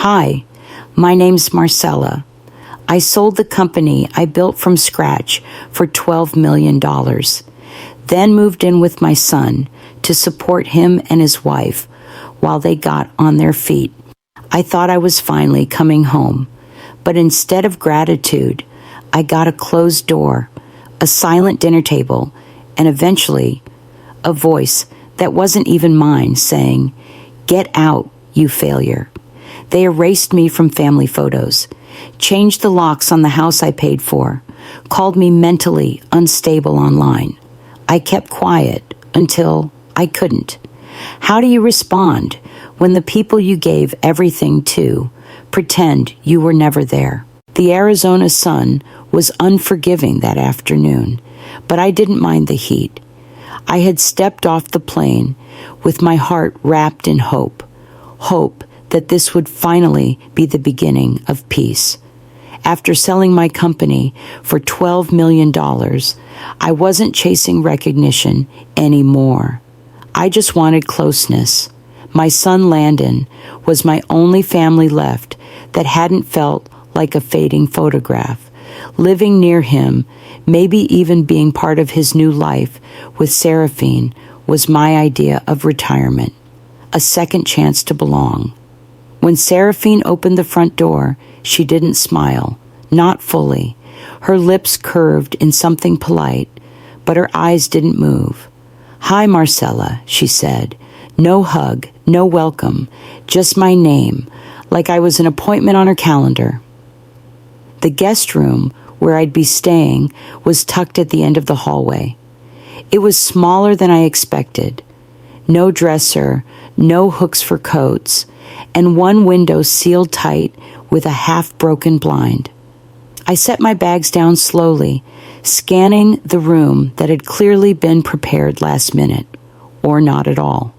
Hi, my name's Marcella. I sold the company I built from scratch for $12 million, then moved in with my son to support him and his wife while they got on their feet. I thought I was finally coming home, but instead of gratitude, I got a closed door, a silent dinner table, and eventually a voice that wasn't even mine saying, "Get out, you failure." They erased me from family photos, changed the locks on the house I paid for, called me mentally unstable online. I kept quiet until I couldn't. How do you respond when the people you gave everything to pretend you were never there? The Arizona sun was unforgiving that afternoon, but I didn't mind the heat. I had stepped off the plane with my heart wrapped in hope that this would finally be the beginning of peace. After selling my company for $12 million, I wasn't chasing recognition anymore. I just wanted closeness. My son Landon was my only family left that hadn't felt like a fading photograph. Living near him, maybe even being part of his new life with Seraphine, was my idea of retirement, a second chance to belong. When Seraphine opened the front door, she didn't smile, not fully. Her lips curved in something polite, but her eyes didn't move. "Hi, Marcella," she said. No hug, no welcome, just my name, like I was an appointment on her calendar. The guest room where I'd be staying was tucked at the end of the hallway. It was smaller than I expected. No dresser, no hooks for coats, and one window sealed tight with a half-broken blind. I set my bags down slowly, scanning the room that had clearly been prepared last minute, or not at all.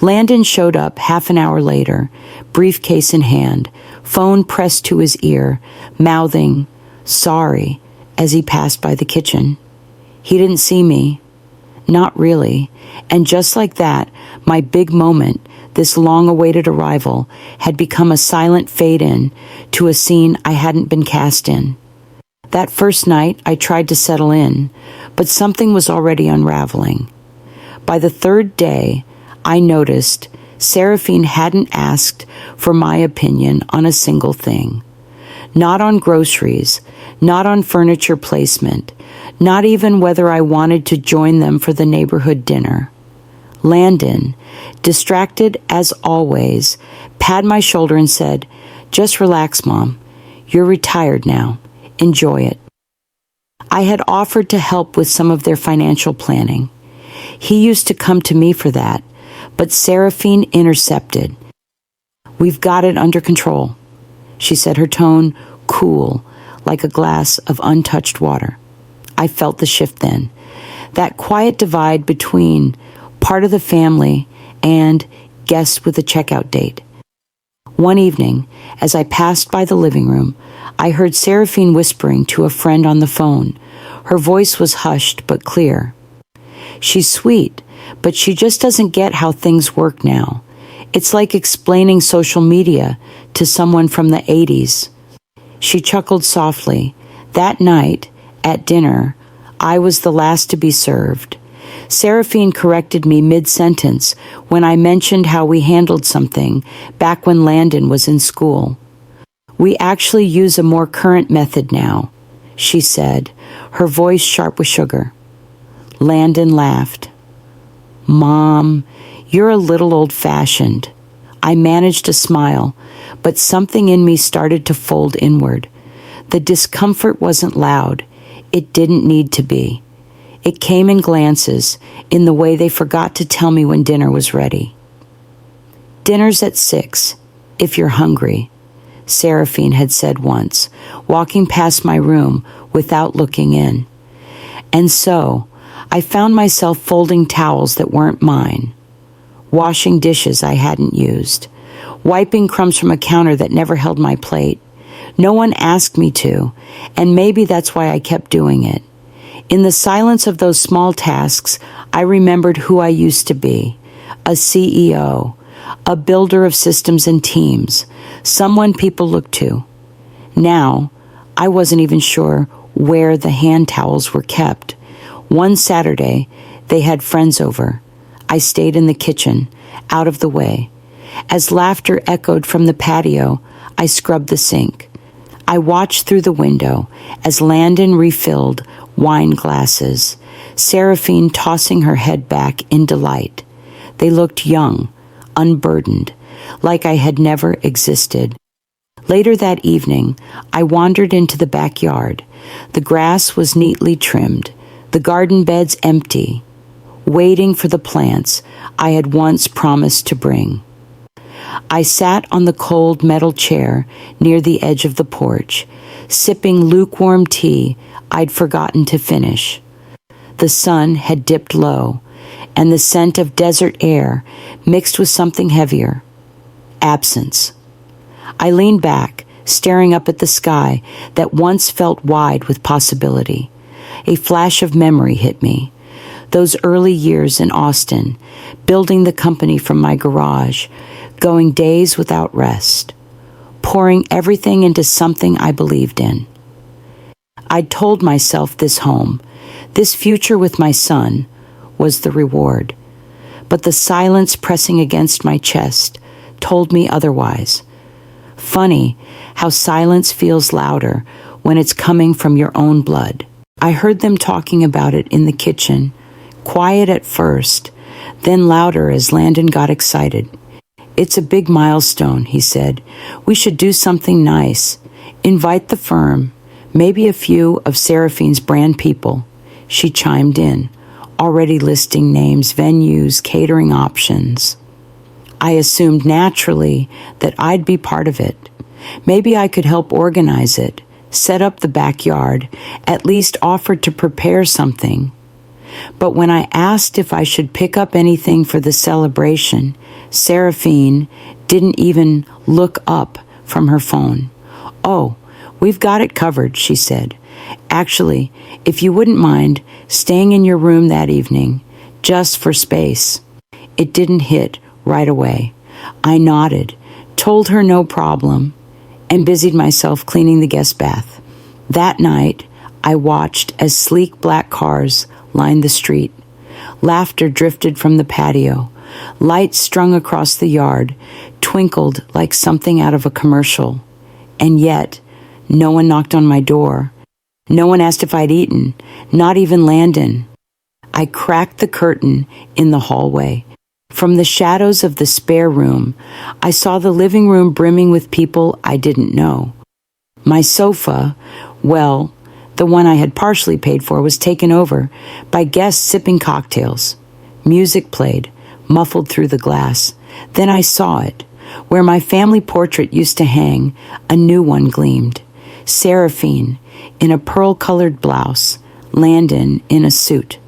Landon showed up half an hour later, briefcase in hand, phone pressed to his ear, mouthing, "Sorry," as he passed by the kitchen. He didn't see me. Not really. And just like that, my big moment, this long-awaited arrival, had become a silent fade-in to a scene I hadn't been cast in. That first night, I tried to settle in, but something was already unraveling. By the third day, I noticed Seraphine hadn't asked for my opinion on a single thing. Not on groceries, not on furniture placement, not even whether I wanted to join them for the neighborhood dinner. Landon, distracted as always, patted my shoulder and said, "Just relax, Mom. You're retired now. Enjoy it." I had offered to help with some of their financial planning. He used to come to me for that, but Seraphine intercepted. "We've got it under control," she said, her tone cool, like a glass of untouched water. I felt the shift then, that quiet divide between part of the family and guest with a checkout date. One evening, as I passed by the living room, I heard Seraphine whispering to a friend on the phone. Her voice was hushed but clear. "She's sweet, but she just doesn't get how things work now. It's like explaining social media to someone from the 80s. She chuckled softly. That night, at dinner, I was the last to be served. Seraphine corrected me mid-sentence when I mentioned how we handled something back when Landon was in school. "We actually use a more current method now," she said, her voice sharp with sugar. Landon laughed. "Mom, you're a little old-fashioned." I managed a smile, but something in me started to fold inward. The discomfort wasn't loud. It didn't need to be. It came in glances, in the way they forgot to tell me when dinner was ready. "Dinner's at 6, if you're hungry," Seraphine had said once, walking past my room without looking in. And so, I found myself folding towels that weren't mine, washing dishes I hadn't used, wiping crumbs from a counter that never held my plate. No one asked me to, and maybe that's why I kept doing it. In the silence of those small tasks, I remembered who I used to be, a CEO, a builder of systems and teams, someone people look to. Now, I wasn't even sure where the hand towels were kept. One Saturday, they had friends over. I stayed in the kitchen, out of the way. As laughter echoed from the patio, I scrubbed the sink. I watched through the window as Landon refilled wine glasses, Seraphine tossing her head back in delight. They looked young, unburdened, like I had never existed. Later that evening, I wandered into the backyard. The grass was neatly trimmed, the garden beds empty, waiting for the plants I had once promised to bring. I sat on the cold metal chair near the edge of the porch, sipping lukewarm tea I'd forgotten to finish. The sun had dipped low, and the scent of desert air mixed with something heavier. Absence. I leaned back, staring up at the sky that once felt wide with possibility. A flash of memory hit me. Those early years in Austin, building the company from my garage, going days without rest, pouring everything into something I believed in. I'd told myself this home, this future with my son, was the reward. But the silence pressing against my chest told me otherwise. Funny how silence feels louder when it's coming from your own blood. I heard them talking about it in the kitchen, quiet at first, then louder as Landon got excited. "It's a big milestone," he said. "We should do something nice. Invite the firm, maybe a few of Seraphine's brand people." She chimed in, already listing names, venues, catering options. I assumed naturally that I'd be part of it. Maybe I could help organize it, set up the backyard, at least offer to prepare something. But when I asked if I should pick up anything for the celebration, Seraphine didn't even look up from her phone. "Oh, we've got it covered," she said. "Actually, if you wouldn't mind staying in your room that evening, just for space." It didn't hit right away. I nodded, told her no problem, and busied myself cleaning the guest bath. That night, I watched as sleek black cars lined the street. Laughter drifted from the patio. Lights strung across the yard twinkled like something out of a commercial. And yet, no one knocked on my door. No one asked if I'd eaten, not even Landon. I cracked the curtain in the hallway. From the shadows of the spare room, I saw the living room brimming with people I didn't know. My sofa, well, the one I had partially paid for, was taken over by guests sipping cocktails. Music played, muffled through the glass. Then I saw it. Where my family portrait used to hang, a new one gleamed. Seraphine, in a pearl-colored blouse, Landon in a suit.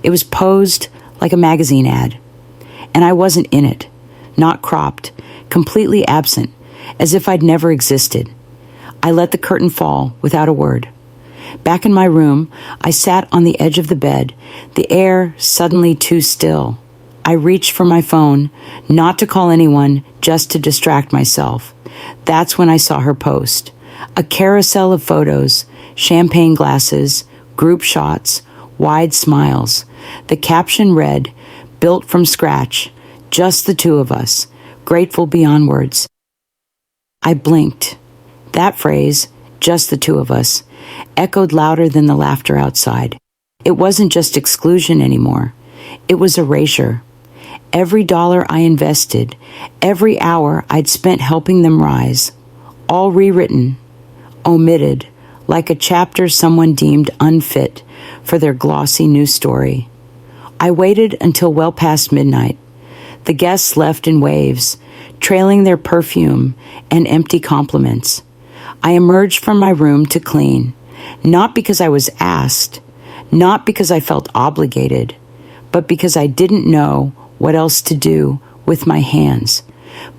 It was posed like a magazine ad. And I wasn't in it, not cropped, completely absent, as if I'd never existed. I let the curtain fall without a word. Back in my room, I sat on the edge of the bed, the air suddenly too still. I reached for my phone, not to call anyone, just to distract myself. That's when I saw her post. A carousel of photos, champagne glasses, group shots, wide smiles. The caption read, "Built from scratch, just the two of us, grateful beyond words." I blinked. That phrase, "just the two of us," echoed louder than the laughter outside. It wasn't just exclusion anymore. It was erasure. Every dollar I invested, every hour I'd spent helping them rise, all rewritten, omitted, like a chapter someone deemed unfit for their glossy new story. I waited until well past midnight. The guests left in waves, trailing their perfume and empty compliments. I emerged from my room to clean, not because I was asked, not because I felt obligated, but because I didn't know what else to do with my hands.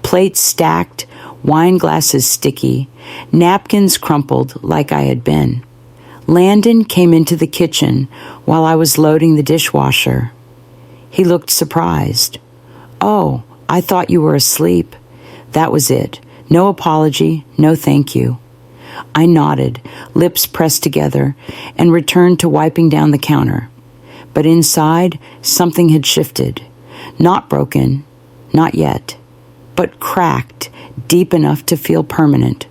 Plates stacked, wine glasses sticky, napkins crumpled like I had been. Landon came into the kitchen while I was loading the dishwasher. He looked surprised. "Oh, I thought you were asleep. That was it. No apology, no thank you. I nodded, lips pressed together, and returned to wiping down the counter. But inside, something had shifted. Not broken, not yet, but cracked, deep enough to feel permanent.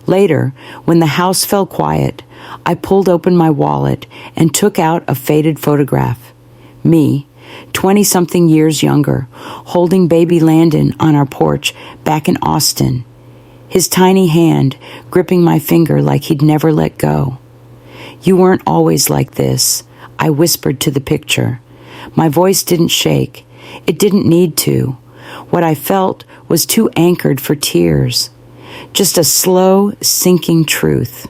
Later, when the house fell quiet, I pulled open my wallet and took out a faded photograph. Me, 20-something years younger, holding baby Landon on our porch back in Austin, his tiny hand gripping my finger like he'd never let go. You weren't always like this, I whispered to the picture. My voice didn't shake. It didn't need to. What I felt was too anchored for tears. Just a slow, sinking truth.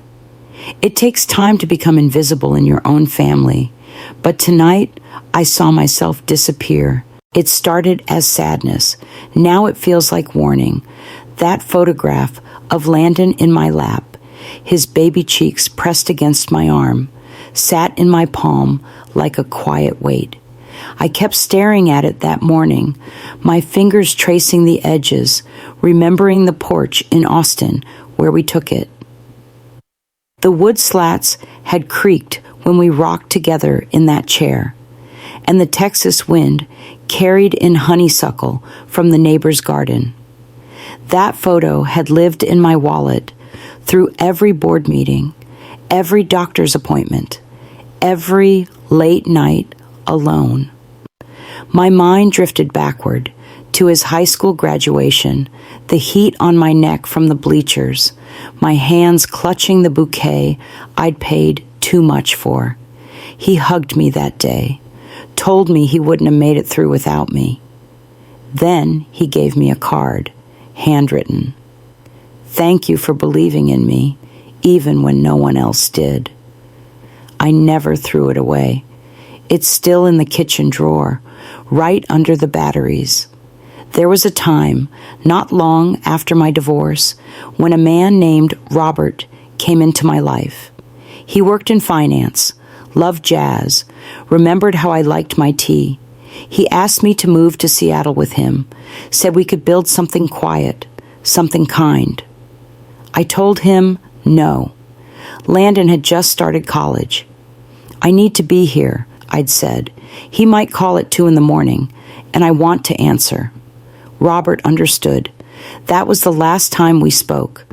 It takes time to become invisible in your own family, but tonight I saw myself disappear. It started as sadness. Now it feels like warning. That photograph of Landon in my lap, his baby cheeks pressed against my arm, sat in my palm like a quiet weight. I kept staring at it that morning, my fingers tracing the edges, remembering the porch in Austin where we took it. The wood slats had creaked when we rocked together in that chair, and the Texas wind carried in honeysuckle from the neighbor's garden. That photo had lived in my wallet through every board meeting, every doctor's appointment, every late night alone. My mind drifted backward to his high school graduation, the heat on my neck from the bleachers, my hands clutching the bouquet I'd paid too much for. He hugged me that day, told me he wouldn't have made it through without me. Then he gave me a card, handwritten. Thank you for believing in me, even when no one else did. I never threw it away. It's still in the kitchen drawer, right under the batteries. There was a time, not long after my divorce, when a man named Robert came into my life. He worked in finance, loved jazz, remembered how I liked my tea. He asked me to move to Seattle with him, said we could build something quiet, something kind. I told him no. Landon had just started college. I need to be here, I'd said. He might call at 2 a.m, and I want to answer. Robert understood. That was the last time we spoke.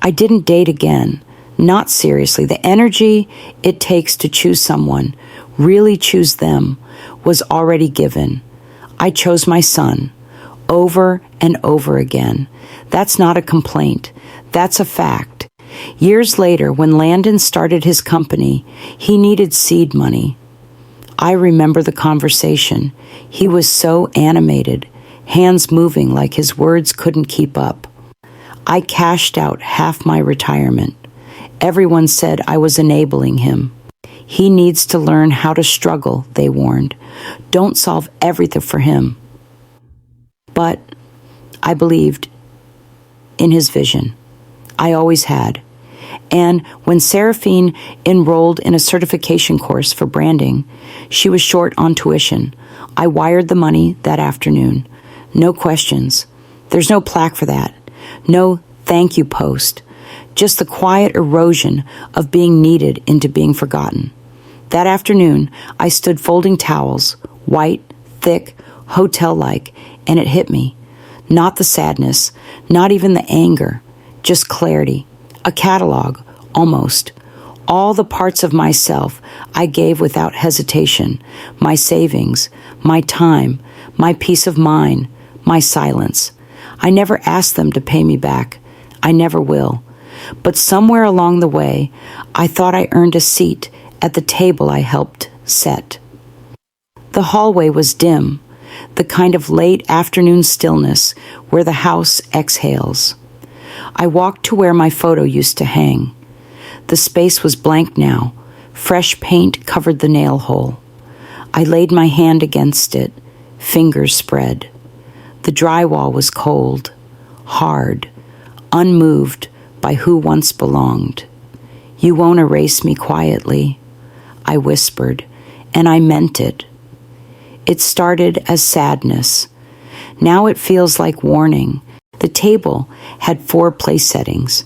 I didn't date again. Not seriously. The energy it takes to choose someone, really choose them, was already given. I chose my son, over and over again. That's not a complaint. That's a fact. Years later, when Landon started his company, he needed seed money. I remember the conversation. He was so animated, hands moving like his words couldn't keep up. I cashed out half my retirement. Everyone said I was enabling him. He needs to learn how to struggle, they warned. Don't solve everything for him. But I believed in his vision. I always had. And when Seraphine enrolled in a certification course for branding, she was short on tuition. I wired the money that afternoon. No questions. There's no plaque for that. No thank you post. Just the quiet erosion of being needed into being forgotten. That afternoon, I stood folding towels, white, thick, hotel-like, and it hit me. Not the sadness, not even the anger, just clarity. A catalog, almost. All the parts of myself I gave without hesitation. My savings, my time, my peace of mind, my silence. I never asked them to pay me back. I never will. But somewhere along the way, I thought I earned a seat at the table I helped set. The hallway was dim, the kind of late afternoon stillness where the house exhales. I walked to where my photo used to hang. The space was blank now. Fresh paint covered the nail hole. I laid my hand against it, fingers spread. The drywall was cold, hard, unmoved by who once belonged. You won't erase me quietly, I whispered, and I meant it. It started as sadness. Now it feels like warning. The table had 4 place settings,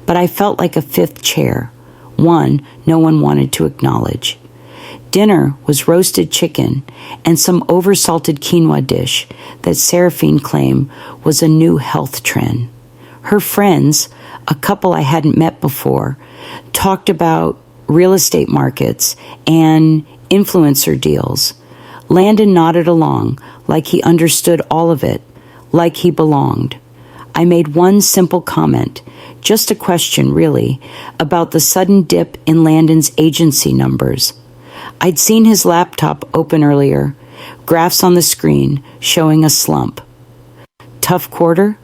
but I felt like a 5th chair, one no one wanted to acknowledge. Dinner was roasted chicken and some oversalted quinoa dish that Seraphine claimed was a new health trend. Her friends, a couple I hadn't met before, talked about real estate markets and influencer deals. Landon nodded along like he understood all of it, like he belonged. I made one simple comment, just a question really, about the sudden dip in Landon's agency numbers. I'd seen his laptop open earlier, graphs on the screen showing a slump. Tough quarter?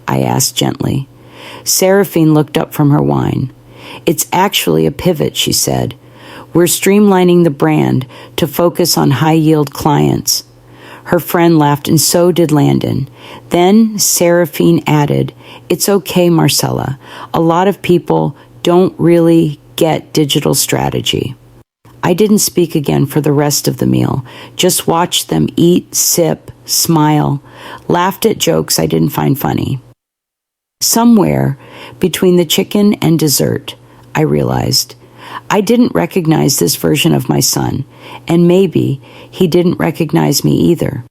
I asked gently. Seraphine looked up from her wine. It's actually a pivot, she said. We're streamlining the brand to focus on high-yield clients. Her friend laughed, and so did Landon. Then Seraphine added, It's okay, Marcella. A lot of people don't really get digital strategy. I didn't speak again for the rest of the meal, just watched them eat, sip, smile, laughed at jokes I didn't find funny. Somewhere between the chicken and dessert, I realized, I didn't recognize this version of my son, and maybe he didn't recognize me either.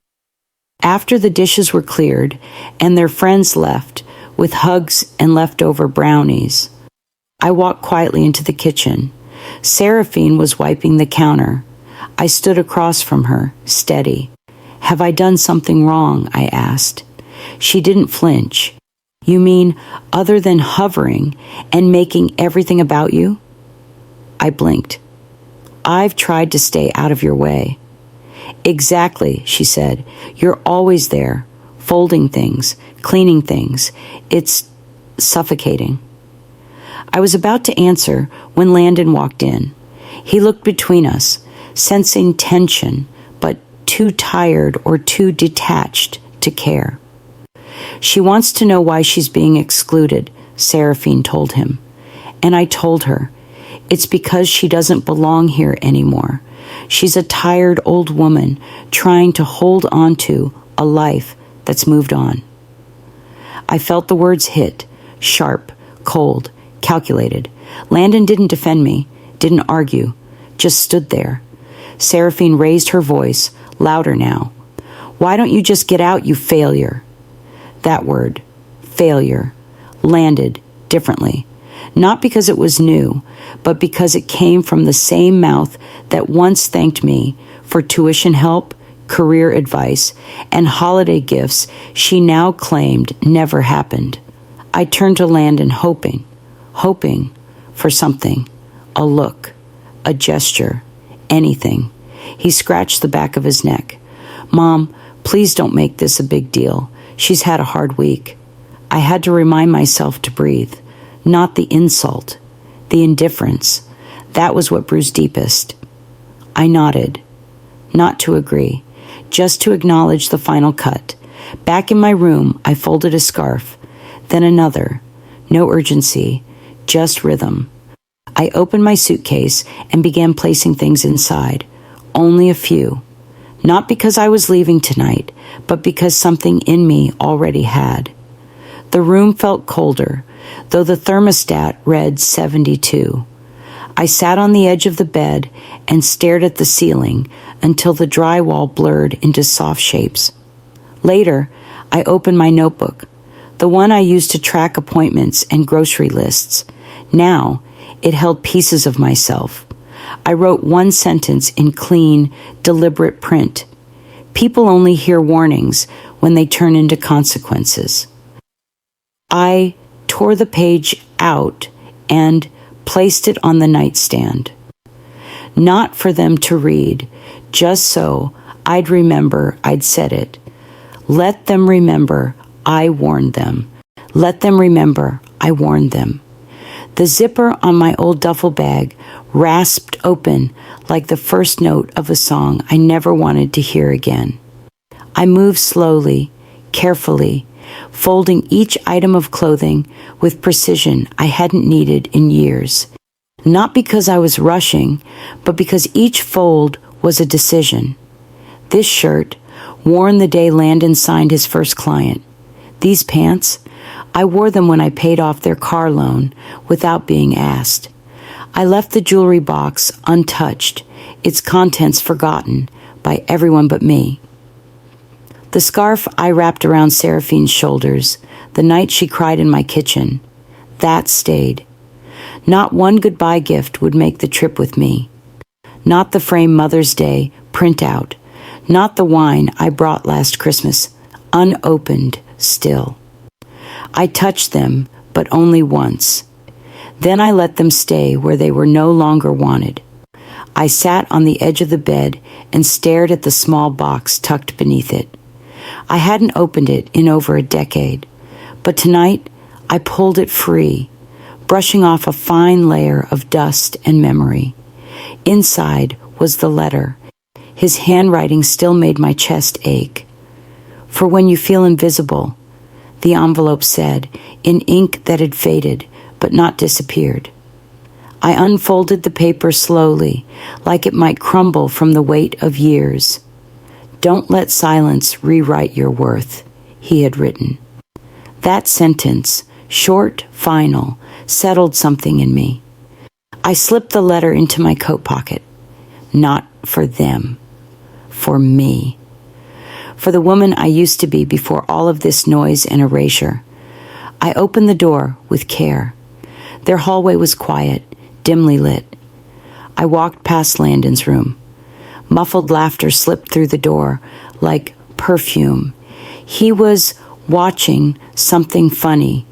After the dishes were cleared and their friends left with hugs and leftover brownies, I walked quietly into the kitchen. Seraphine was wiping the counter. I stood across from her, steady. Have I done something wrong? I asked. She didn't flinch. You mean other than hovering and making everything about you? I blinked. I've tried to stay out of your way. Exactly, she said. You're always there, folding things, cleaning things. It's suffocating. I was about to answer when Landon walked in. He looked between us, sensing tension, but too tired or too detached to care. She wants to know why she's being excluded, Seraphine told him. And I told her, it's because she doesn't belong here anymore. She's a tired old woman trying to hold on to a life that's moved on. I felt the words hit, sharp, cold, calculated. Landon didn't defend me, didn't argue, just stood there. Seraphine raised her voice, louder now. Why don't you just get out, you failure? That word, failure, landed differently. Not because it was new, but because it came from the same mouth that once thanked me for tuition help, career advice, and holiday gifts she now claimed never happened. I turned to Landon hoping for something, a look, a gesture, anything. He scratched the back of his neck. Mom, please don't make this a big deal. She's had a hard week. I had to remind myself to breathe. Not the insult, the indifference. That was what bruised deepest. I nodded, not to agree, just to acknowledge the final cut. Back in my room, I folded a scarf, then another. No urgency, just rhythm. I opened my suitcase and began placing things inside. Only a few. Not because I was leaving tonight, but because something in me already had. The room felt colder, though the thermostat read 72. I sat on the edge of the bed and stared at the ceiling until the drywall blurred into soft shapes. Later, I opened my notebook, the one I used to track appointments and grocery lists. Now, it held pieces of myself. I wrote one sentence in clean, deliberate print. People only hear warnings when they turn into consequences. I tore the page out and placed it on the nightstand. Not for them to read, just so I'd remember I'd said it. Let them remember I warned them. Let them remember I warned them. The zipper on my old duffel bag rasped open like the first note of a song I never wanted to hear again. I moved slowly, carefully, folding each item of clothing with precision I hadn't needed in years. Not because I was rushing, but because each fold was a decision. This shirt, worn the day Landon signed his first client. These pants, I wore them when I paid off their car loan without being asked. I left the jewelry box untouched, its contents forgotten by everyone but me. The scarf I wrapped around Seraphine's shoulders the night she cried in my kitchen, that stayed. Not one goodbye gift would make the trip with me. Not the framed Mother's Day printout. Not the wine I brought last Christmas, unopened still. I touched them, but only once. Then I let them stay where they were no longer wanted. I sat on the edge of the bed and stared at the small box tucked beneath it. I hadn't opened it in over a decade, but tonight I pulled it free, brushing off a fine layer of dust and memory. Inside was the letter. His handwriting still made my chest ache. "For when you feel invisible," the envelope said, in ink that had faded but not disappeared. I unfolded the paper slowly, like it might crumble from the weight of years. "Don't let silence rewrite your worth," he had written. That sentence, short, final, settled something in me. I slipped the letter into my coat pocket. Not for them. For me. For the woman I used to be before all of this noise and erasure. I opened the door with care. Their hallway was quiet, dimly lit. I walked past Landon's room. Muffled laughter slipped through the door like perfume. He was watching something funny,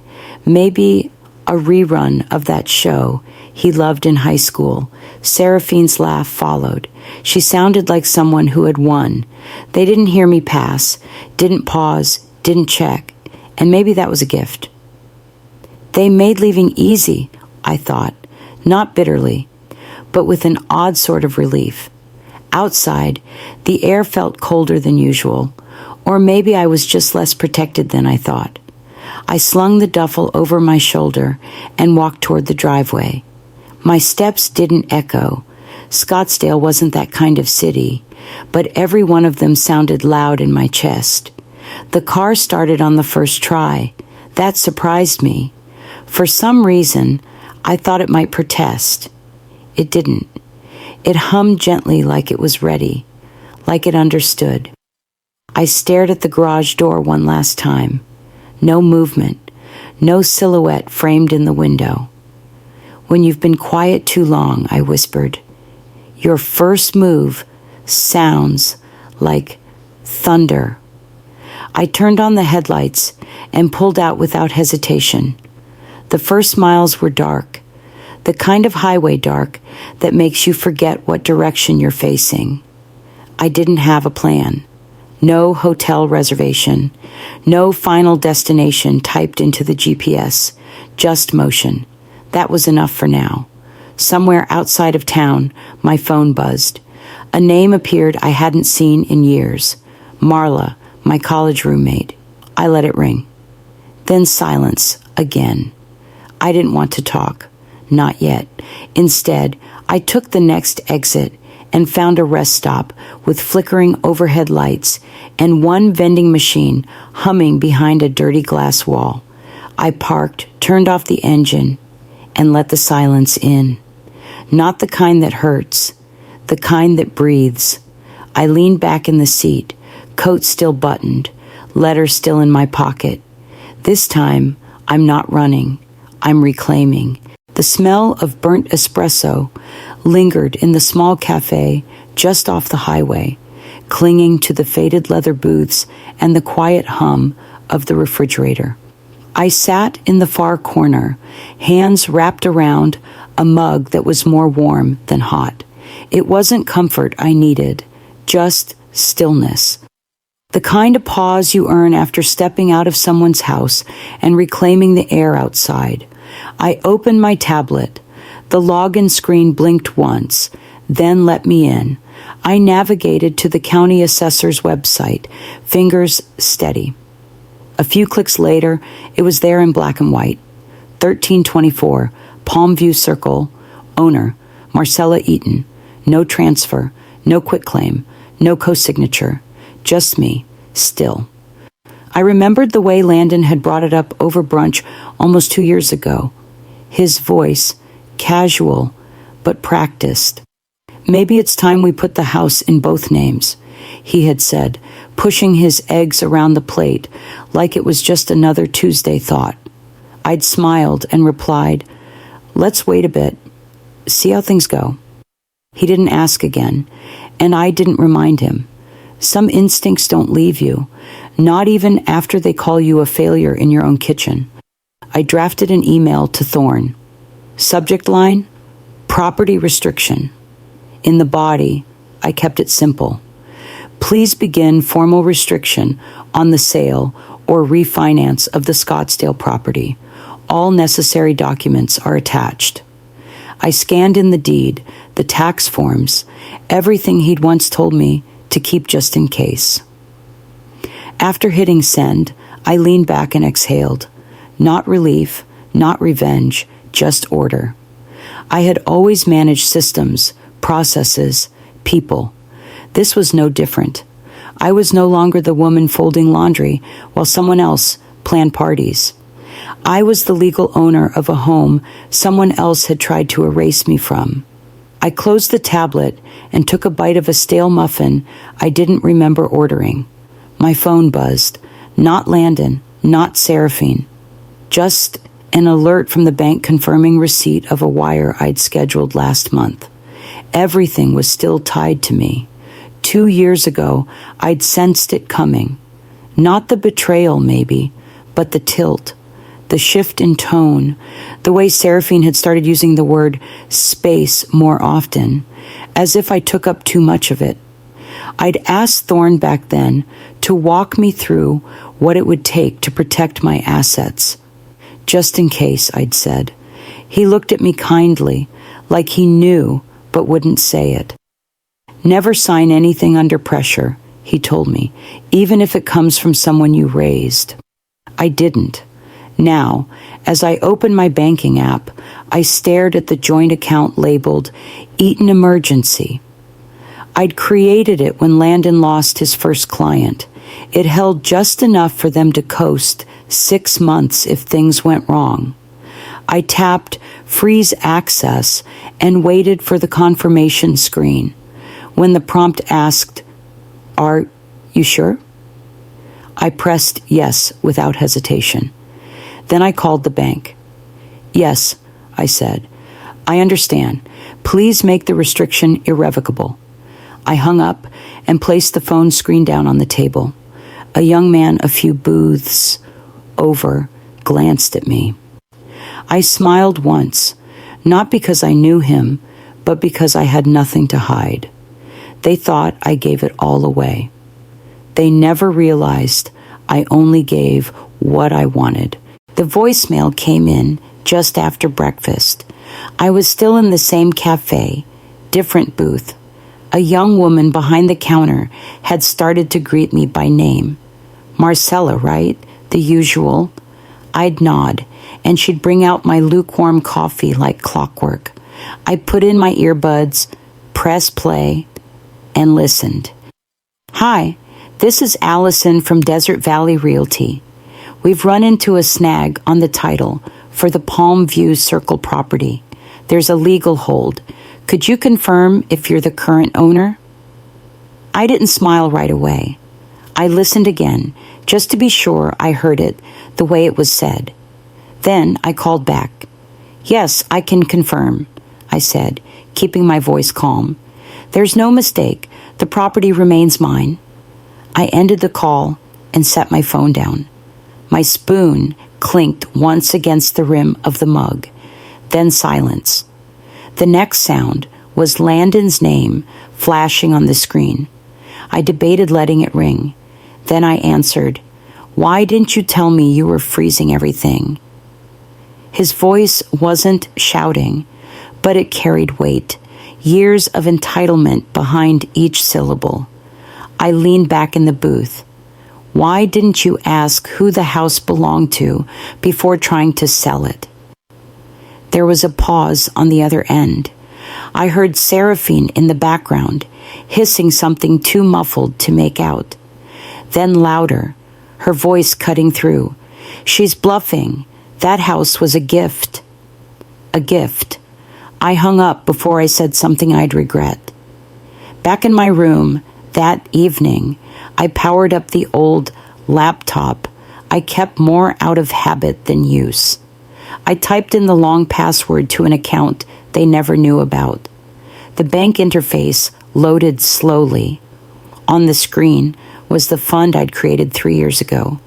maybe a rerun of that show he loved in high school. Seraphine's laugh followed. She sounded like someone who had won. They didn't hear me pass, didn't pause, didn't check, and maybe that was a gift. They made leaving easy, I thought, not bitterly, but with an odd sort of relief. Outside, the air felt colder than usual, or maybe I was just less protected than I thought. I slung the duffel over my shoulder and walked toward the driveway. My steps didn't echo. Scottsdale wasn't that kind of city, but every one of them sounded loud in my chest. The car started on the first try. That surprised me. For some reason, I thought it might protest. It didn't. It hummed gently like it was ready, like it understood. I stared at the garage door one last time. No movement, no silhouette framed in the window. "When you've been quiet too long," I whispered, "your first move sounds like thunder." I turned on the headlights and pulled out without hesitation. The first miles were dark, the kind of highway dark that makes you forget what direction you're facing. I didn't have a plan. No hotel reservation, no final destination typed into the GPS, just motion. That was enough for now. Somewhere outside of town, my phone buzzed. A name appeared I hadn't seen in years. Marla, my college roommate. I let it ring. Then silence again. I didn't want to talk. Not yet. Instead, I took the next exit and found a rest stop with flickering overhead lights and one vending machine humming behind a dirty glass wall. I parked, turned off the engine, and let the silence in. Not the kind that hurts, the kind that breathes. I leaned back in the seat, coat still buttoned, letter still in my pocket. This time, I'm not running, I'm reclaiming. The smell of burnt espresso lingered in the small cafe just off the highway, clinging to the faded leather booths and the quiet hum of the refrigerator. I sat in the far corner, hands wrapped around a mug that was more warm than hot. It wasn't comfort I needed, just stillness. The kind of pause you earn after stepping out of someone's house and reclaiming the air outside. I opened my tablet. The login screen blinked once, then let me in. I navigated to the county assessor's website, fingers steady. A few clicks later, it was there in black and white. 1324, Palmview Circle, owner, Marcella Eaton. No transfer, no quitclaim, no co-signature. Just me, still. I remembered the way Landon had brought it up over brunch almost 2 years ago. His voice, casual, but practiced. Maybe it's time we put the house in both names, he had said, pushing his eggs around the plate like it was just another Tuesday thought. I'd smiled and replied, let's wait a bit, see how things go. He didn't ask again, and I didn't remind him. Some instincts don't leave you, not even after they call you a failure in your own kitchen. I drafted an email to Thorne. Subject line, property restriction. In the body, I kept it simple. Please begin formal restriction on the sale or refinance of the Scottsdale property. All necessary documents are attached. I scanned in the deed, the tax forms, everything he'd once told me to keep just in case. After hitting send, I leaned back and exhaled. Not relief, not revenge, just order. I had always managed systems, processes, people. This was no different. I was no longer the woman folding laundry while someone else planned parties. I was the legal owner of a home someone else had tried to erase me from. I closed the tablet and took a bite of a stale muffin I didn't remember ordering. My phone buzzed. Not Landon, not Seraphine. Just an alert from the bank confirming receipt of a wire I'd scheduled last month. Everything was still tied to me. 2 years ago, I'd sensed it coming. Not the betrayal, maybe, but the tilt, the shift in tone, the way Seraphine had started using the word space more often, as if I took up too much of it. I'd asked Thorne back then to walk me through what it would take to protect my assets. Just in case, I'd said. He looked at me kindly, like he knew but wouldn't say it. Never sign anything under pressure, he told me, even if it comes from someone you raised. I didn't. Now, as I opened my banking app, I stared at the joint account labeled Eaton Emergency. I'd created it when Landon lost his first client. It held just enough for them to coast 6 months if things went wrong. I tapped Freeze Access and waited for the confirmation screen. When the prompt asked, "Are you sure?" I pressed yes without hesitation. Then I called the bank. "Yes," I said. "I understand. Please make the restriction irrevocable." I hung up and placed the phone screen down on the table. A young man a few booths over glanced at me. I smiled once, not because I knew him, but because I had nothing to hide. They thought I gave it all away. They never realized I only gave what I wanted. The voicemail came in just after breakfast. I was still in the same cafe, different booth. A young woman behind the counter had started to greet me by name. Marcella, right? The usual. I'd nod, and she'd bring out my lukewarm coffee like clockwork. I put in my earbuds, pressed play, and listened. "Hi, this is Allison from Desert Valley Realty. We've run into a snag on the title for the Palm View Circle property. There's a legal hold. Could you confirm if you're the current owner?" I didn't smile right away. I listened again, just to be sure I heard it the way it was said. Then I called back. "Yes, I can confirm," I said, keeping my voice calm. "There's no mistake. The property remains mine." I ended the call and set my phone down. My spoon clinked once against the rim of the mug, then silence. The next sound was Landon's name flashing on the screen. I debated letting it ring. Then I answered, "Why didn't you tell me you were freezing everything?" His voice wasn't shouting, but it carried weight, years of entitlement behind each syllable. I leaned back in the booth. "Why didn't you ask who the house belonged to before trying to sell it?" There was a pause on the other end. I heard Seraphine in the background, hissing something too muffled to make out. Then louder, her voice cutting through. She's bluffing. That house was a gift. A gift. I hung up before I said something I'd regret. Back in my room that evening, I powered up the old laptop I kept more out of habit than use. I typed in the long password to an account they never knew about. The bank interface loaded slowly. On the screen was the fund I'd created 3 years ago,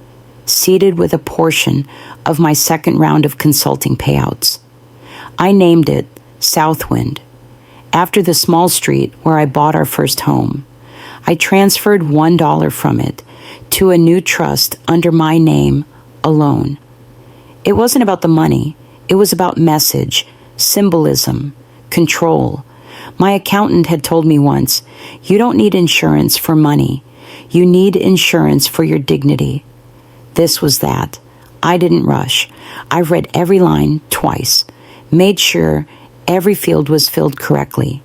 seated with a portion of my second round of consulting payouts. I named it Southwind, after the small street where I bought our first home. I transferred $1 from it to a new trust under my name alone. It wasn't about the money. It was about message, symbolism, control. My accountant had told me once, you don't need insurance for money. You need insurance for your dignity. This was that. I didn't rush. I read every line twice, made sure every field was filled correctly.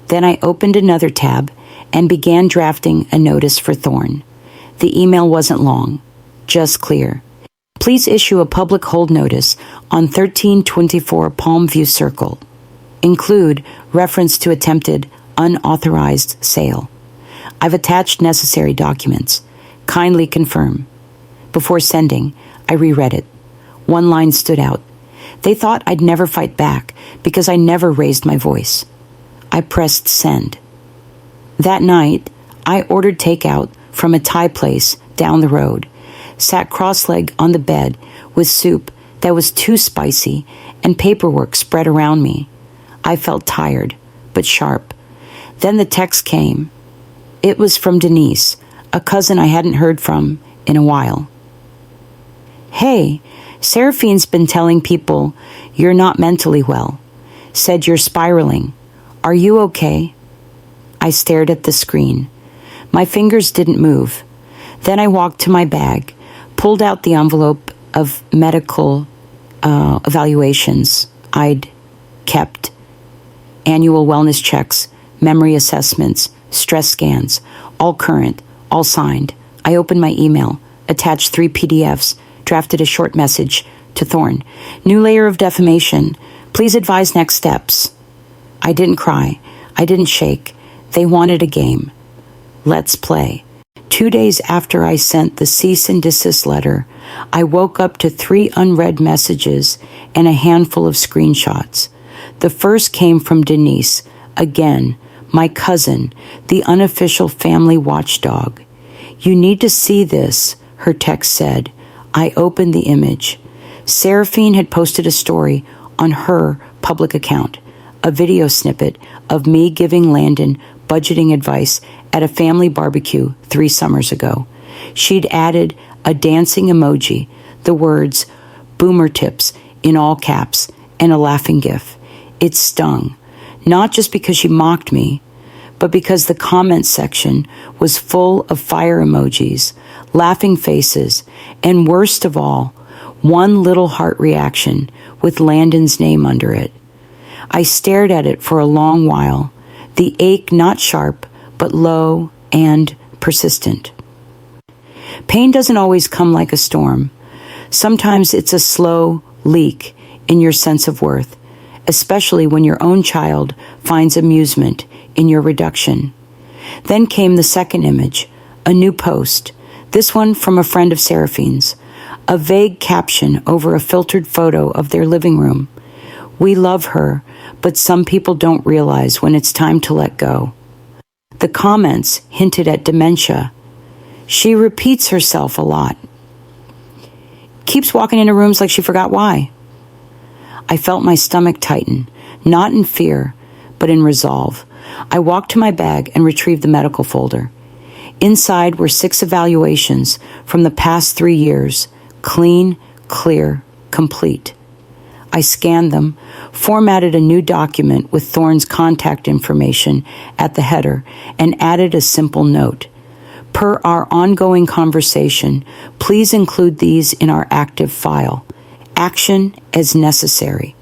Then I opened another tab and began drafting a notice for Thorne. The email wasn't long, just clear. Please issue a public hold notice on 1324 Palmview Circle. Include reference to attempted unauthorized sale. I've attached necessary documents. Kindly confirm. Before sending, I reread it. One line stood out. They thought I'd never fight back because I never raised my voice. I pressed send. That night, I ordered takeout from a Thai place down the road, sat cross-legged on the bed with soup that was too spicy and paperwork spread around me. I felt tired, but sharp. Then the text came. It was from Denise, a cousin I hadn't heard from in a while. Hey, Seraphine's been telling people you're not mentally well. Said you're spiraling. Are you okay? I stared at the screen. My fingers didn't move. Then I walked to my bag, pulled out the envelope of medical evaluations I'd kept, annual wellness checks, memory assessments, stress scans, all current, all signed. I opened my email, attached 3 PDFs, drafted a short message to Thorne. New layer of defamation. Please advise next steps. I didn't cry. I didn't shake. They wanted a game. Let's play. 2 days after I sent the cease and desist letter, I woke up to 3 unread messages and a handful of screenshots. The first came from Denise, again, my cousin, the unofficial family watchdog. You need to see this, her text said. I opened the image. Seraphine had posted a story on her public account, a video snippet of me giving Landon budgeting advice at a family barbecue 3 summers ago. She'd added a dancing emoji, the words boomer tips in all caps, and a laughing gif. It stung, not just because she mocked me, but because the comments section was full of fire emojis, laughing faces, and worst of all, one little heart reaction with Landon's name under it. I stared at it for a long while, the ache not sharp, but low and persistent. Pain doesn't always come like a storm. Sometimes it's a slow leak in your sense of worth, especially when your own child finds amusement in your reduction. Then came the second image, a new post, this one from a friend of Seraphine's, a vague caption over a filtered photo of their living room. We love her, but some people don't realize when it's time to let go. The comments hinted at dementia. She repeats herself a lot. Keeps walking into rooms like she forgot why. I felt my stomach tighten, not in fear, but in resolve. I walked to my bag and retrieved the medical folder. Inside were 6 evaluations from the past 3 years, clean, clear, complete. I scanned them, formatted a new document with Thorne's contact information at the header, and added a simple note. Per our ongoing conversation, please include these in our active file. Action as necessary.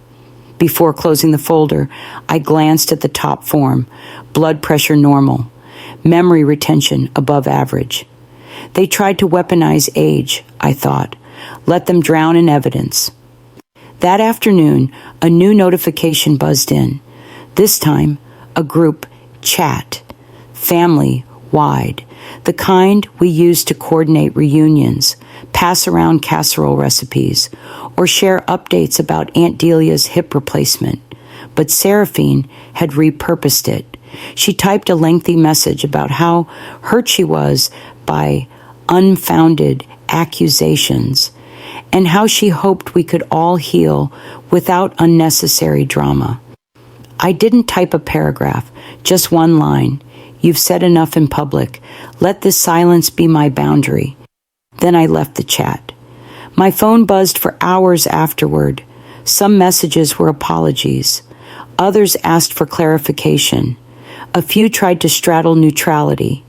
Before closing the folder, I glanced at the top form, blood pressure normal, memory retention above average. They tried to weaponize age, I thought. Let them drown in evidence. That afternoon, a new notification buzzed in. This time, a group chat, family-wide, the kind we use to coordinate reunions, pass around casserole recipes, or share updates about Aunt Delia's hip replacement. But Seraphine had repurposed it. She typed a lengthy message about how hurt she was by unfounded accusations and how she hoped we could all heal without unnecessary drama. I didn't type a paragraph, just one line. You've said enough in public. Let this silence be my boundary. Then I left the chat. My phone buzzed for hours afterward. Some messages were apologies. Others asked for clarification. A few tried to straddle neutrality.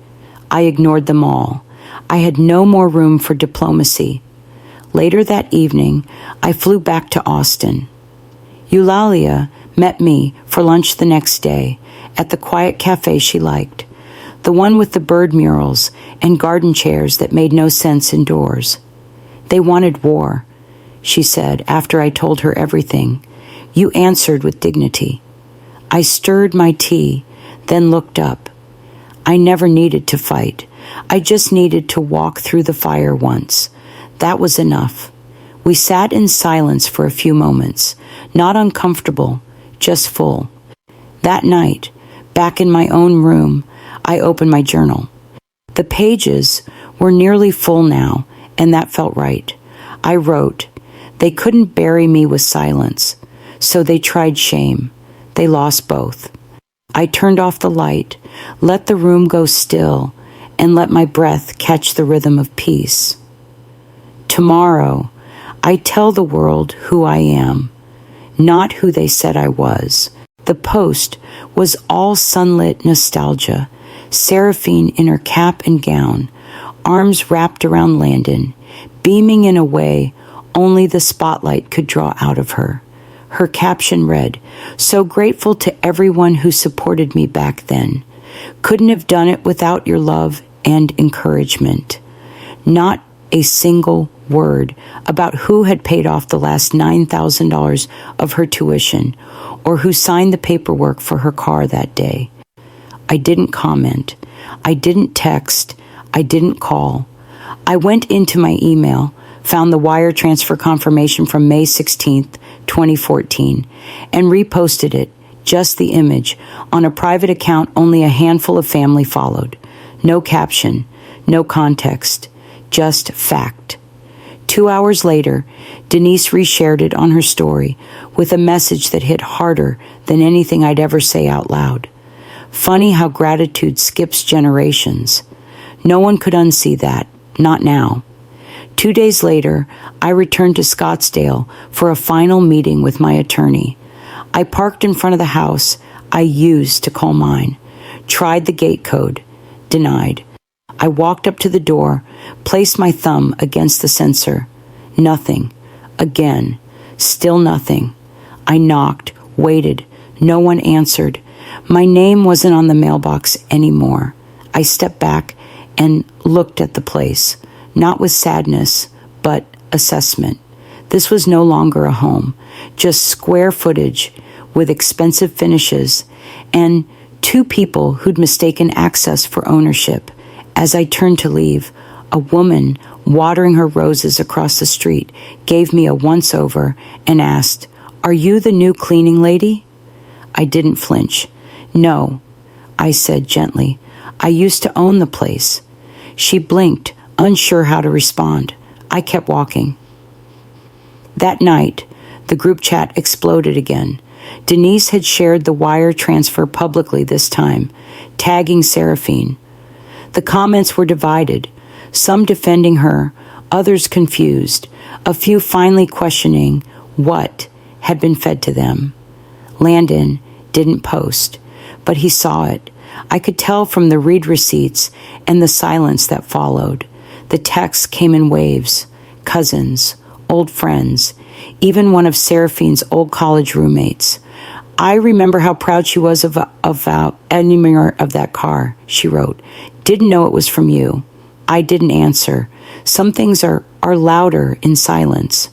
I ignored them all. I had no more room for diplomacy. Later that evening, I flew back to Austin. Eulalia met me for lunch the next day at the quiet cafe she liked, the one with the bird murals and garden chairs that made no sense indoors. They wanted war, she said after I told her everything. You answered with dignity. I stirred my tea, then looked up. I never needed to fight. I just needed to walk through the fire once. That was enough. We sat in silence for a few moments, not uncomfortable, just full. That night, back in my own room, I opened my journal. The pages were nearly full now, and that felt right. I wrote, they couldn't bury me with silence, so they tried shame. They lost both. I turned off the light, let the room go still, and let my breath catch the rhythm of peace. Tomorrow, I tell the world who I am, not who they said I was. The post was all sunlit nostalgia, Seraphine in her cap and gown, arms wrapped around Landon, beaming in a way only the spotlight could draw out of her. Her caption read, "So grateful to everyone who supported me back then. Couldn't have done it without your love and encouragement." Not a single word about who had paid off the last $9,000 of her tuition or who signed the paperwork for her car that day. I didn't comment. I didn't text. I didn't call. I went into my email, found the wire transfer confirmation from May 16th, 2014, and reposted it, just the image, on a private account only a handful of family followed. No caption, no context, just fact. 2 hours later, Denise reshared it on her story with a message that hit harder than anything I'd ever say out loud. Funny how gratitude skips generations. No one could unsee that, not now. 2 days later, I returned to Scottsdale for a final meeting with my attorney. I parked in front of the house I used to call mine, tried the gate code, denied. I walked up to the door, placed my thumb against the sensor. Nothing. Again. Still nothing. I knocked, waited. No one answered. My name wasn't on the mailbox anymore. I stepped back and looked at the place, not with sadness, but assessment. This was no longer a home, just square footage with expensive finishes and two people who'd mistaken access for ownership. As I turned to leave, a woman watering her roses across the street gave me a once-over and asked, "Are you the new cleaning lady?" I didn't flinch. "No," I said gently. "I used to own the place." She blinked, unsure how to respond. I kept walking. That night, the group chat exploded again. Denise had shared the wire transfer publicly this time, tagging Seraphine. The comments were divided, some defending her, others confused, a few finally questioning what had been fed to them. Landon didn't post, but he saw it. I could tell from the read receipts and the silence that followed. The texts came in waves, cousins, old friends, even one of Seraphine's old college roommates. "I remember how proud she was of any mirror of that car," she wrote. "Didn't know it was from you. I didn't answer. Some things are louder in silence.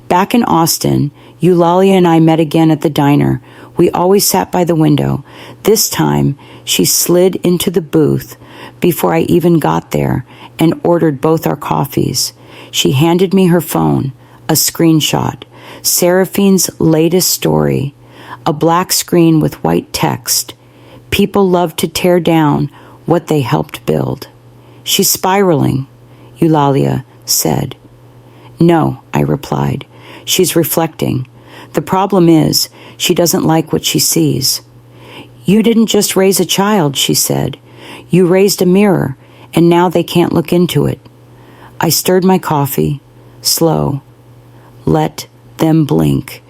Back in Austin, Eulalia and I met again at the diner. We always sat by the window. This time, she slid into the booth before I even got there and ordered both our coffees. She handed me her phone, a screenshot, Seraphine's latest story, a black screen with white text. People love to tear down what they helped build. She's spiraling, Eulalia said. No, I replied. She's reflecting. The problem is, she doesn't like what she sees. You didn't just raise a child, she said. You raised a mirror, and now they can't look into it. I stirred my coffee, slow. Let them blink.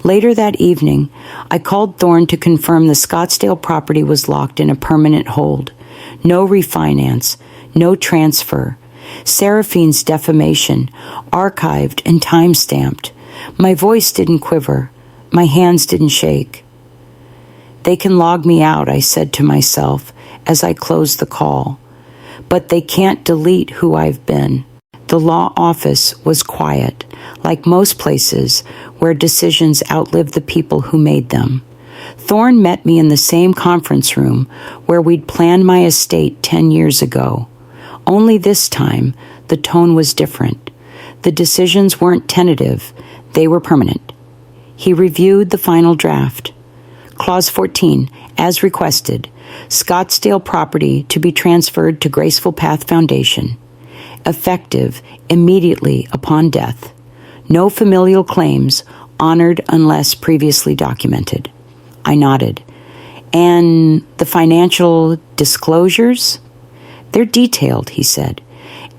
Later that evening, I called Thorne to confirm the Scottsdale property was locked in a permanent hold. No refinance, no transfer. Seraphine's defamation, archived and time-stamped. My voice didn't quiver. My hands didn't shake. They can log me out, I said to myself as I closed the call. But they can't delete who I've been. The law office was quiet, like most places where decisions outlive the people who made them. Thorne met me in the same conference room where we'd planned my estate 10 years ago. Only this time, the tone was different. The decisions weren't tentative, they were permanent. He reviewed the final draft. Clause 14, as requested, Scottsdale property to be transferred to Graceful Path Foundation. Effective immediately upon death. No familial claims honored unless previously documented. I nodded. And the financial disclosures? They're detailed, he said.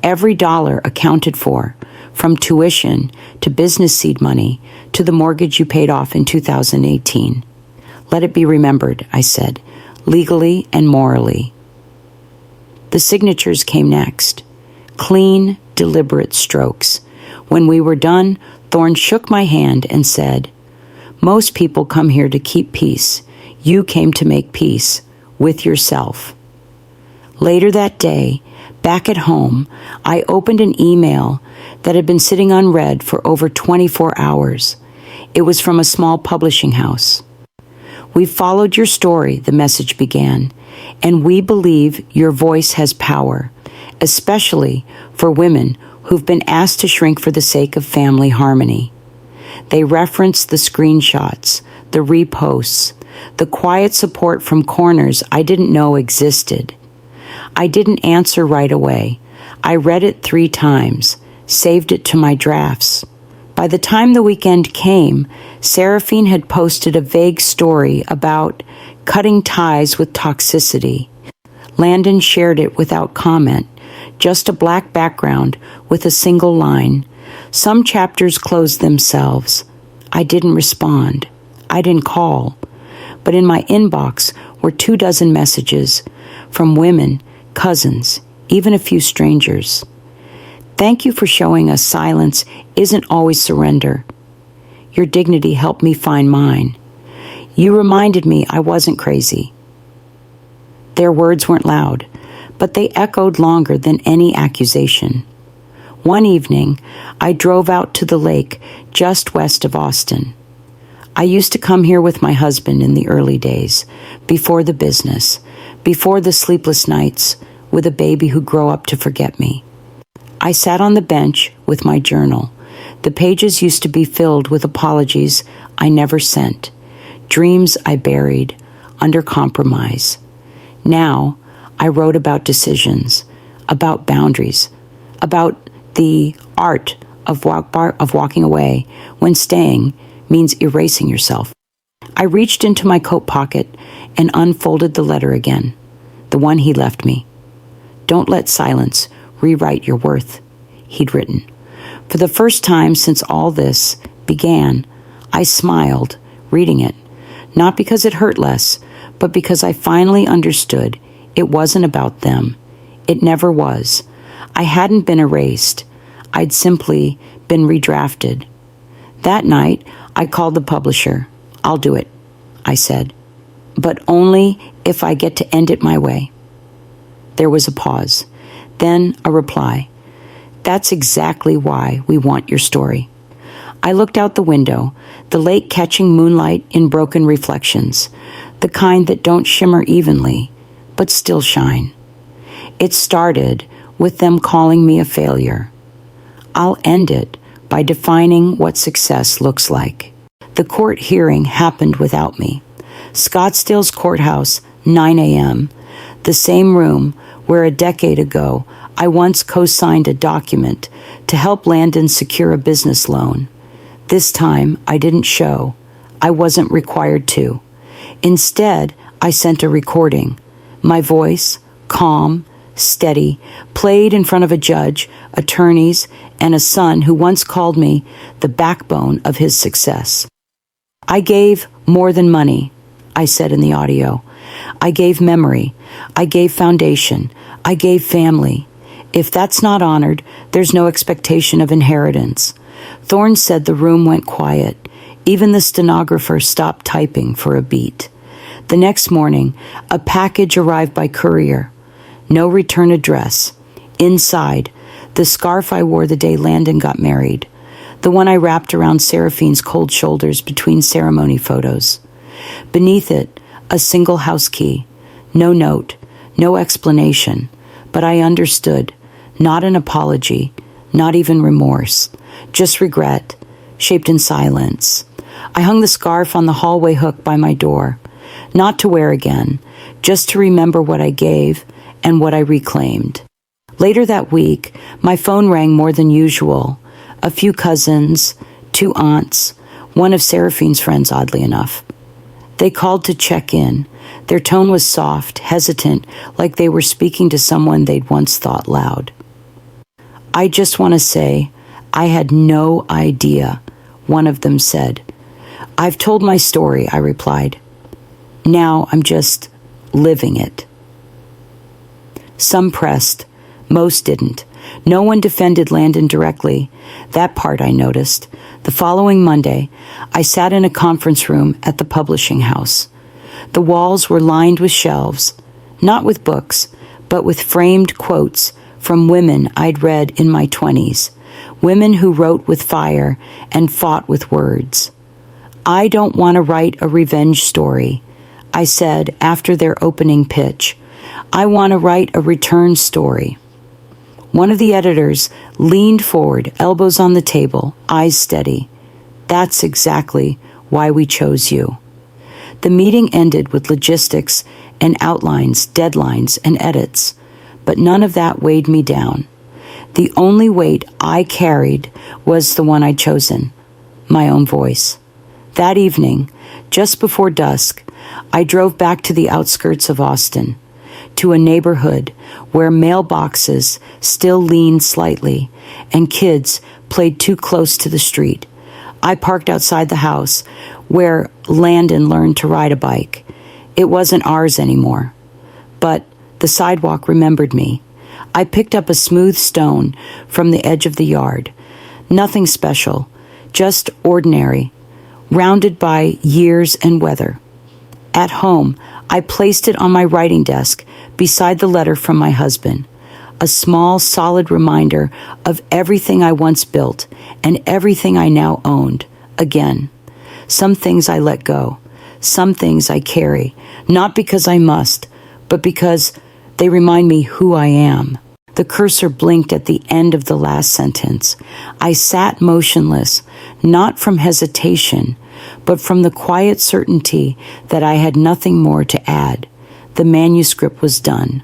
Every dollar accounted for, from tuition to business seed money to the mortgage you paid off in 2018. Let it be remembered, I said, legally and morally. The signatures came next. Clean, deliberate strokes. When we were done, Thorne shook my hand and said, most people come here to keep peace. You came to make peace with yourself. Later that day, back at home, I opened an email that had been sitting unread for over 24 hours. It was from a small publishing house. We've followed your story, the message began, and we believe your voice has power, especially for women who've been asked to shrink for the sake of family harmony. They referenced the screenshots, the reposts, the quiet support from corners I didn't know existed. I didn't answer right away. I read it 3 times, saved it to my drafts. By the time the weekend came, Seraphine had posted a vague story about cutting ties with toxicity. Landon shared it without comment, just a black background with a single line. Some chapters closed themselves. I didn't respond. I didn't call. But in my inbox were 24 messages from women, cousins, even a few strangers. Thank you for showing us silence isn't always surrender. Your dignity helped me find mine. You reminded me I wasn't crazy. Their words weren't loud, but they echoed longer than any accusation. One evening, I drove out to the lake just west of Austin. I used to come here with my husband in the early days, before the business, before the sleepless nights, with a baby who'd grow up to forget me. I sat on the bench with my journal. The pages used to be filled with apologies I never sent, dreams I buried under compromise. Now, I wrote about decisions, about boundaries, about the art of walking away when staying means erasing yourself. I reached into my coat pocket and unfolded the letter again, the one he left me. Don't let silence rewrite your worth, he'd written. For the first time since all this began, I smiled, reading it, not because it hurt less, but because I finally understood it wasn't about them. It never was. I hadn't been erased. I'd simply been redrafted. That night, I called the publisher. I'll do it, I said, but only if I get to end it my way. There was a pause. Then a reply. That's exactly why we want your story. I looked out the window, the lake catching moonlight in broken reflections, the kind that don't shimmer evenly, but still shine. It started with them calling me a failure. I'll end it by defining what success looks like. The court hearing happened without me. Scottsdale's courthouse, 9 a.m., the same room where a decade ago I once co-signed a document to help Landon secure a business loan. This time I didn't show. I wasn't required to. Instead, I sent a recording. My voice, calm, steady, played in front of a judge, attorneys, and a son who once called me the backbone of his success. I gave more than money, I said in the audio. I gave memory. I gave foundation. I gave family. If that's not honored, there's no expectation of inheritance. Thorne said the room went quiet. Even the stenographer stopped typing for a beat. The next morning, a package arrived by courier. No return address. Inside, the scarf I wore the day Landon got married. The one I wrapped around Seraphine's cold shoulders between ceremony photos. Beneath it, a single house key. No note, no explanation. But I understood. Not an apology, not even remorse. Just regret, shaped in silence. I hung the scarf on the hallway hook by my door. Not to wear again, just to remember what I gave and what I reclaimed. Later that week, my phone rang more than usual. A few cousins, 2 aunts, one of Seraphine's friends, oddly enough. They called to check in. Their tone was soft, hesitant, like they were speaking to someone they'd once thought loud. I just want to say, I had no idea, one of them said. I've told my story, I replied. Now I'm just living it. Some pressed. Most didn't. No one defended Landon directly. That part I noticed. The following Monday, I sat in a conference room at the publishing house. The walls were lined with shelves, not with books, but with framed quotes from women I'd read in my 20s, women who wrote with fire and fought with words. I don't want to write a revenge story, I said after their opening pitch. I want to write a return story. One of the editors leaned forward, elbows on the table, eyes steady. That's exactly why we chose you. The meeting ended with logistics and outlines, deadlines, and edits, but none of that weighed me down. The only weight I carried was the one I'd chosen, my own voice. That evening, just before dusk, I drove back to the outskirts of Austin, to a neighborhood where mailboxes still leaned slightly and kids played too close to the street. I parked outside the house where Landon learned to ride a bike. It wasn't ours anymore, but the sidewalk remembered me. I picked up a smooth stone from the edge of the yard. Nothing special, just ordinary, rounded by years and weather. At home, I placed it on my writing desk beside the letter from my husband, a small, solid reminder of everything I once built and everything I now owned. Again, some things I let go, some things I carry, not because I must, but because they remind me who I am. The cursor blinked at the end of the last sentence. I sat motionless, not from hesitation, but from the quiet certainty that I had nothing more to add. The manuscript was done,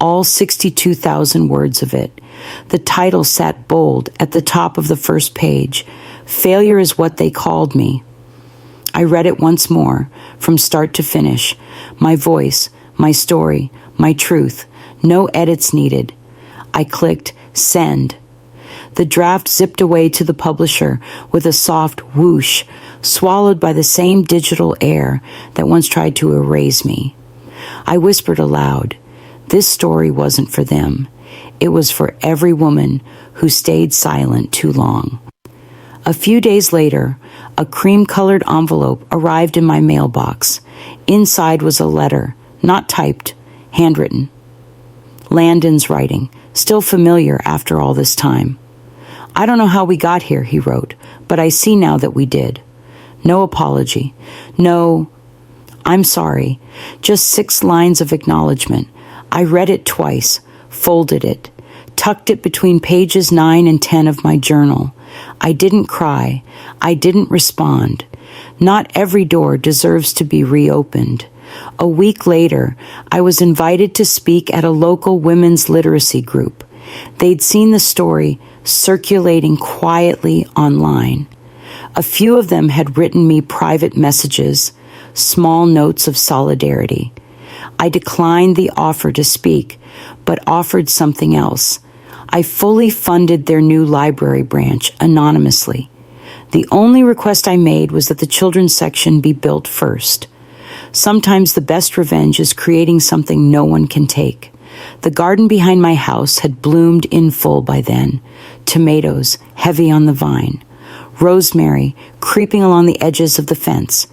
all 62,000 words of it. The title sat bold at the top of the first page. Failure is what they called me. I read it once more, from start to finish. My voice, my story, my truth. No edits needed. I clicked send. The draft zipped away to the publisher with a soft whoosh, swallowed by the same digital air that once tried to erase me. I whispered aloud, this story wasn't for them. It was for every woman who stayed silent too long. A few days later, a cream-colored envelope arrived in my mailbox. Inside was a letter, not typed, handwritten. Landon's writing, still familiar after all this time. "I don't know how we got here," he wrote, "but I see now that we did. No apology. No, I'm sorry. Just 6 lines of acknowledgement. I read it twice, folded it, tucked it between pages 9 and 10 of my journal. I didn't cry. I didn't respond. Not every door deserves to be reopened. A week later, I was invited to speak at a local women's literacy group. They'd seen the story circulating quietly online. A few of them had written me private messages, small notes of solidarity. I declined the offer to speak, but offered something else. I fully funded their new library branch anonymously. The only request I made was that the children's section be built first. Sometimes the best revenge is creating something no one can take. The garden behind my house had bloomed in full by then. Tomatoes heavy on the vine. Rosemary creeping along the edges of the fence.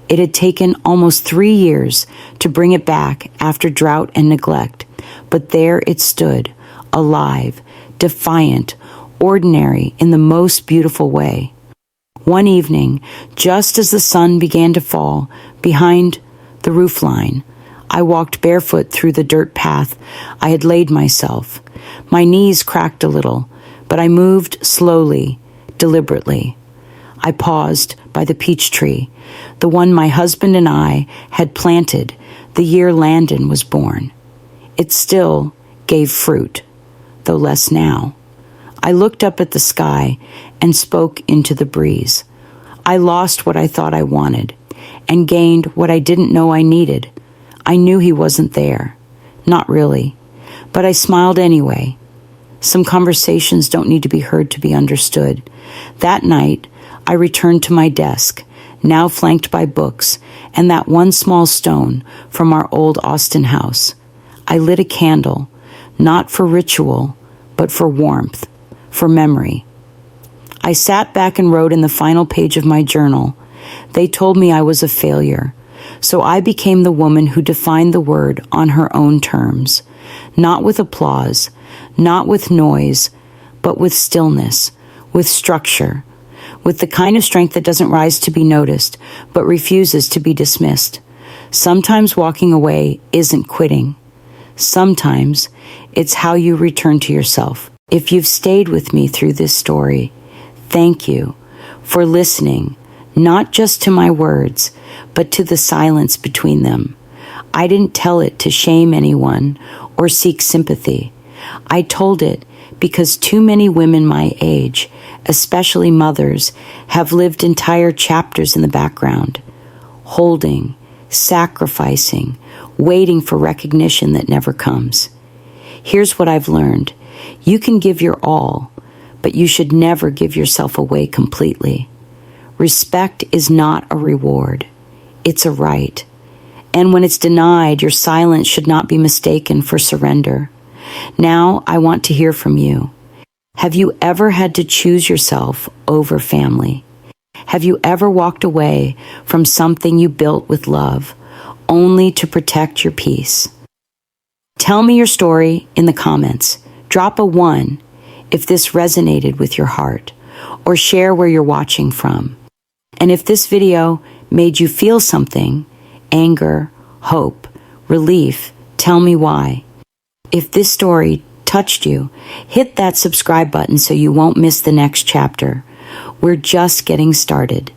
It had taken almost 3 years to bring it back after drought and neglect, but there it stood, alive, defiant, ordinary in the most beautiful way. One evening, just as the sun began to fall behind the roofline, I walked barefoot through the dirt path I had laid myself. My knees cracked a little, but I moved slowly, deliberately. I paused by the peach tree, the one my husband and I had planted the year Landon was born. It still gave fruit, though less now. I looked up at the sky and spoke into the breeze. I lost what I thought I wanted and gained what I didn't know I needed. I knew he wasn't there. Not really. But I smiled anyway. Some conversations don't need to be heard to be understood. That night, I returned to my desk, now flanked by books, and that one small stone from our old Austin house. I lit a candle, not for ritual, but for warmth, for memory. I sat back and wrote in the final page of my journal. They told me I was a failure, so I became the woman who defined the word on her own terms, not with applause, not with noise, but with stillness, with structure, with the kind of strength that doesn't rise to be noticed, but refuses to be dismissed. Sometimes walking away isn't quitting. Sometimes it's how you return to yourself. If you've stayed with me through this story, thank you for listening, not just to my words, but to the silence between them. I didn't tell it to shame anyone or seek sympathy. I told it because too many women my age, especially mothers, have lived entire chapters in the background, holding, sacrificing, waiting for recognition that never comes. Here's what I've learned. You can give your all, but you should never give yourself away completely. Respect is not a reward. It's a right. And when it's denied, your silence should not be mistaken for surrender. Now, I want to hear from you. Have you ever had to choose yourself over family? Have you ever walked away from something you built with love, only to protect your peace? Tell me your story in the comments. Drop a 1 if this resonated with your heart, or share where you're watching from. And if this video made you feel something, anger, hope, relief, tell me why. If this story touched you, hit that subscribe button so you won't miss the next chapter. We're just getting started.